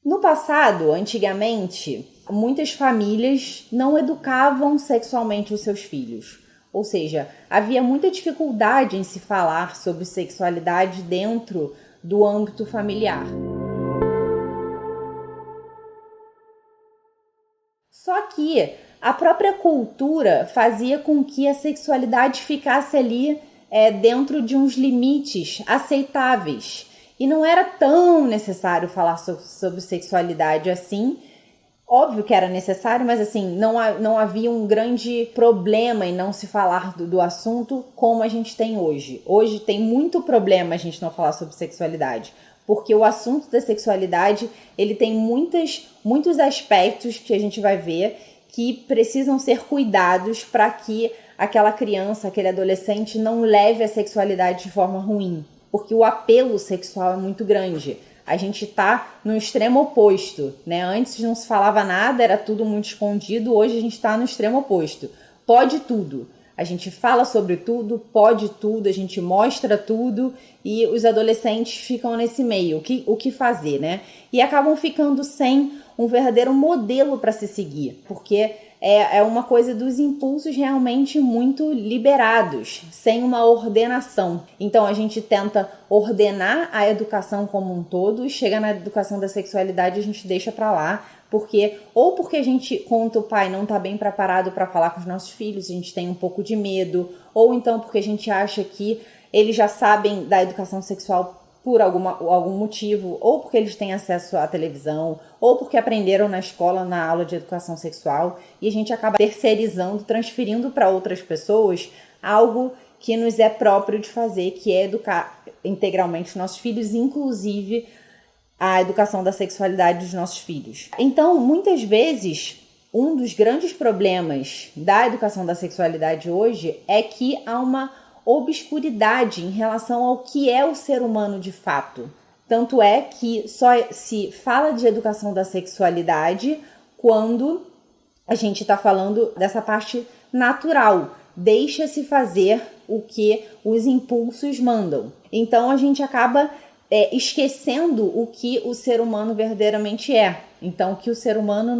No passado, antigamente, muitas famílias não educavam sexualmente os seus filhos. Ou seja, havia muita dificuldade em se falar sobre sexualidade dentro do âmbito familiar. Só que a própria cultura fazia com que a sexualidade ficasse ali dentro de uns limites aceitáveis. E não era tão necessário falar sobre sexualidade assim. Óbvio que era necessário, mas assim, não havia um grande problema em não se falar do assunto como a gente tem hoje. Hoje tem muito problema a gente não falar sobre sexualidade, porque o assunto da sexualidade, ele tem muitos aspectos que a gente vai ver que precisam ser cuidados para que aquela criança, aquele adolescente não leve a sexualidade de forma ruim, porque o apelo sexual é muito grande. A gente tá no extremo oposto, né? Antes não se falava nada, era tudo muito escondido, hoje a gente tá no extremo oposto. Pode tudo. A gente fala sobre tudo, pode tudo, a gente mostra tudo e os adolescentes ficam nesse meio. O que fazer, né? E acabam ficando sem um verdadeiro modelo para se seguir, porque é uma coisa dos impulsos realmente muito liberados, sem uma ordenação. Então a gente tenta ordenar a educação como um todo e chega na educação da sexualidade a gente deixa para lá, porque a gente, conta o pai, não tá bem preparado para falar com os nossos filhos, a gente tem um pouco de medo, ou então porque a gente acha que eles já sabem da educação sexual por algum motivo, ou porque eles têm acesso à televisão, ou porque aprenderam na escola, na aula de educação sexual, e a gente acaba terceirizando, transferindo para outras pessoas algo que nos é próprio de fazer, que é educar integralmente os nossos filhos, inclusive a educação da sexualidade dos nossos filhos. Então, muitas vezes, um dos grandes problemas da educação da sexualidade hoje é que há uma obscuridade em relação ao que é o ser humano de fato. Tanto é que só se fala de educação da sexualidade quando a gente está falando dessa parte natural. Deixa-se fazer o que os impulsos mandam. Então a gente acaba esquecendo o que o ser humano verdadeiramente é. Então que o ser humano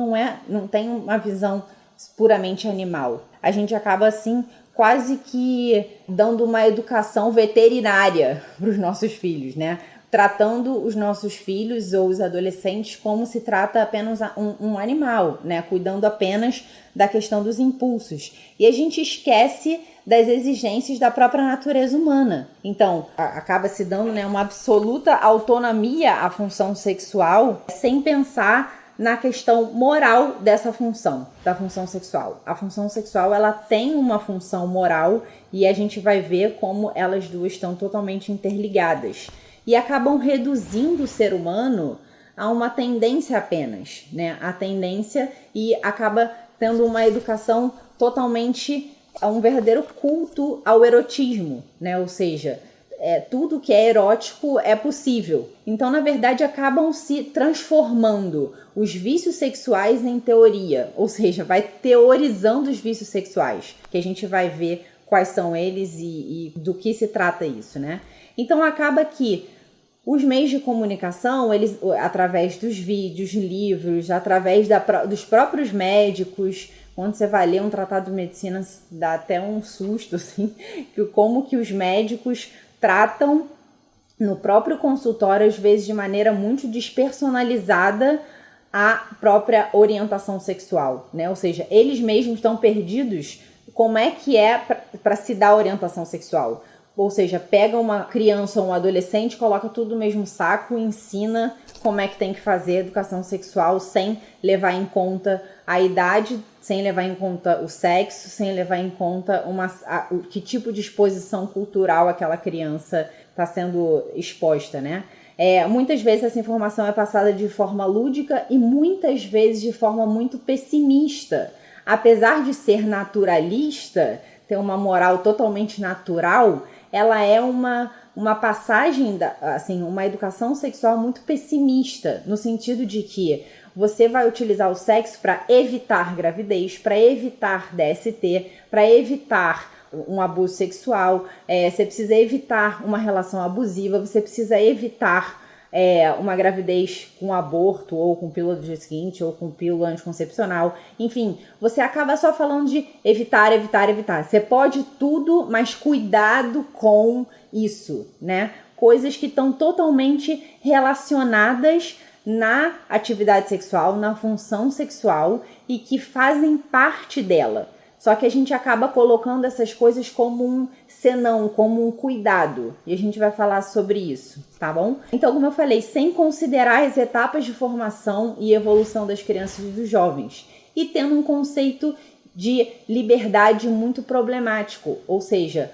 não tem uma visão puramente animal. A gente acaba assim quase que dando uma educação veterinária para os nossos filhos, né? Tratando os nossos filhos ou os adolescentes como se trata apenas um animal, né? Cuidando apenas da questão dos impulsos. E a gente esquece das exigências da própria natureza humana. Então, acaba se dando, né, uma absoluta autonomia à função sexual sem pensar na questão moral dessa função, da função sexual. A função sexual, ela tem uma função moral e a gente vai ver como elas duas estão totalmente interligadas. E acabam reduzindo o ser humano a uma tendência apenas, né? A tendência, e acaba tendo uma educação totalmente, um verdadeiro culto ao erotismo, né? Ou seja, tudo que é erótico é possível. Então, na verdade, acabam se transformando os vícios sexuais em teoria. Ou seja, vai teorizando os vícios sexuais, que a gente vai ver quais são eles e do que se trata isso, né? Então, acaba que os meios de comunicação, eles, através dos vídeos, livros, através dos próprios médicos, quando você vai ler um tratado de medicina, dá até um susto, assim, como que os médicos tratam no próprio consultório, às vezes de maneira muito despersonalizada, a própria orientação sexual, né? Ou seja, eles mesmos estão perdidos como é que é para se dar orientação sexual. Ou seja, pega uma criança ou um adolescente, coloca tudo no mesmo saco e ensina como é que tem que fazer educação sexual sem levar em conta a idade, sem levar em conta o sexo, sem levar em conta que tipo de exposição cultural aquela criança está sendo exposta, né? Muitas vezes essa informação é passada de forma lúdica e muitas vezes de forma muito pessimista. Apesar de ser naturalista, ter uma moral totalmente natural, ela é uma passagem, uma educação sexual muito pessimista, no sentido de que você vai utilizar o sexo para evitar gravidez, para evitar DST, para evitar um abuso sexual, você precisa evitar uma relação abusiva, você precisa evitar uma gravidez com aborto, ou com pílula do dia seguinte, ou com pílula anticoncepcional. Enfim, você acaba só falando de evitar, evitar, evitar. Você pode tudo, mas cuidado com isso, né? Coisas que estão totalmente relacionadas na atividade sexual, na função sexual e que fazem parte dela. Só que a gente acaba colocando essas coisas como um senão, como um cuidado. E a gente vai falar sobre isso, tá bom? Então, como eu falei, sem considerar as etapas de formação e evolução das crianças e dos jovens. E tendo um conceito de liberdade muito problemático. Ou seja,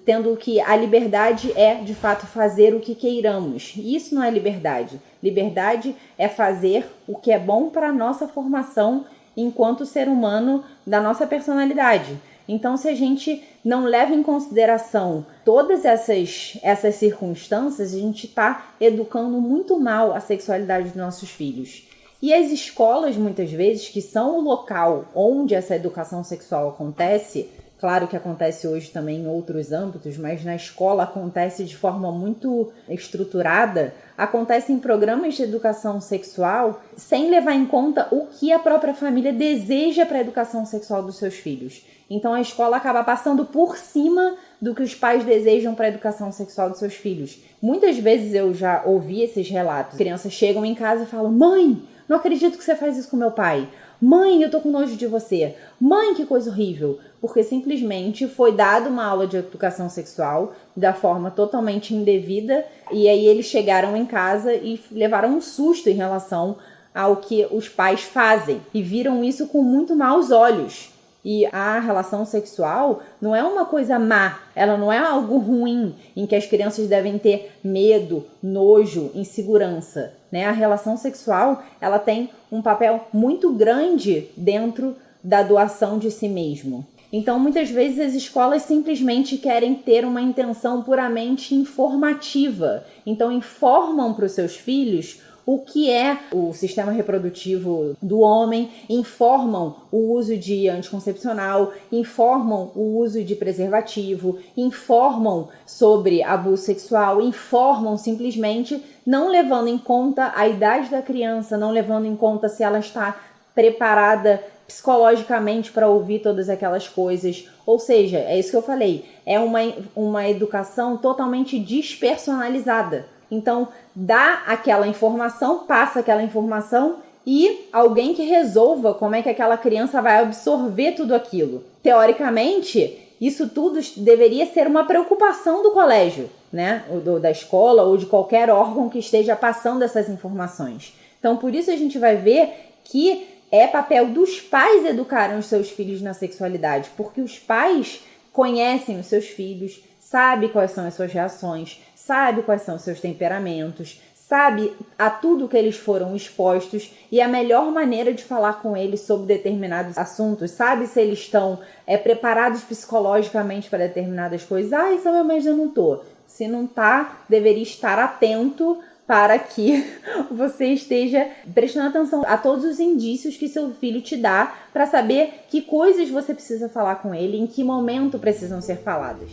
tendo que a liberdade é, de fato, fazer o que queiramos. E isso não é liberdade. Liberdade é fazer o que é bom para a nossa formação enquanto ser humano da nossa personalidade. Então, se a gente não leva em consideração todas essas circunstâncias, a gente está educando muito mal a sexualidade dos nossos filhos. E as escolas, muitas vezes, que são o local onde essa educação sexual acontece, claro que acontece hoje também em outros âmbitos, mas na escola acontece de forma muito estruturada, acontece em programas de educação sexual sem levar em conta o que a própria família deseja para a educação sexual dos seus filhos. Então a escola acaba passando por cima do que os pais desejam para a educação sexual dos seus filhos. Muitas vezes eu já ouvi esses relatos. Crianças chegam em casa e falam: mãe, não acredito que você faz isso com meu pai. Mãe, eu tô com nojo de você. Mãe, que coisa horrível. Porque simplesmente foi dada uma aula de educação sexual da forma totalmente indevida. E aí eles chegaram em casa e levaram um susto em relação ao que os pais fazem. E viram isso com muito maus olhos. E a relação sexual não é uma coisa má, ela não é algo ruim, em que as crianças devem ter medo, nojo, insegurança, né? A relação sexual, ela tem um papel muito grande dentro da doação de si mesmo. Então, muitas vezes as escolas simplesmente querem ter uma intenção puramente informativa. Então, informam para os seus filhos o que é o sistema reprodutivo do homem, informam o uso de anticoncepcional, informam o uso de preservativo, informam sobre abuso sexual, informam simplesmente não levando em conta a idade da criança, não levando em conta se ela está preparada psicologicamente para ouvir todas aquelas coisas. Ou seja, é isso que eu falei, é uma educação totalmente despersonalizada. Então, dá aquela informação, passa aquela informação e alguém que resolva como é que aquela criança vai absorver tudo aquilo. Teoricamente, isso tudo deveria ser uma preocupação do colégio, né? Ou da escola ou de qualquer órgão que esteja passando essas informações. Então, por isso a gente vai ver que é papel dos pais educarem os seus filhos na sexualidade, porque os pais conhecem os seus filhos, sabem quais são as suas reações, sabe quais são os seus temperamentos, sabe a tudo que eles foram expostos e a melhor maneira de falar com eles sobre determinados assuntos, sabe se eles estão preparados psicologicamente para determinadas coisas. Samuel, mas eu não tô. Se não tá, deveria estar atento para que você esteja prestando atenção a todos os indícios que seu filho te dá para saber que coisas você precisa falar com ele, em que momento precisam ser faladas.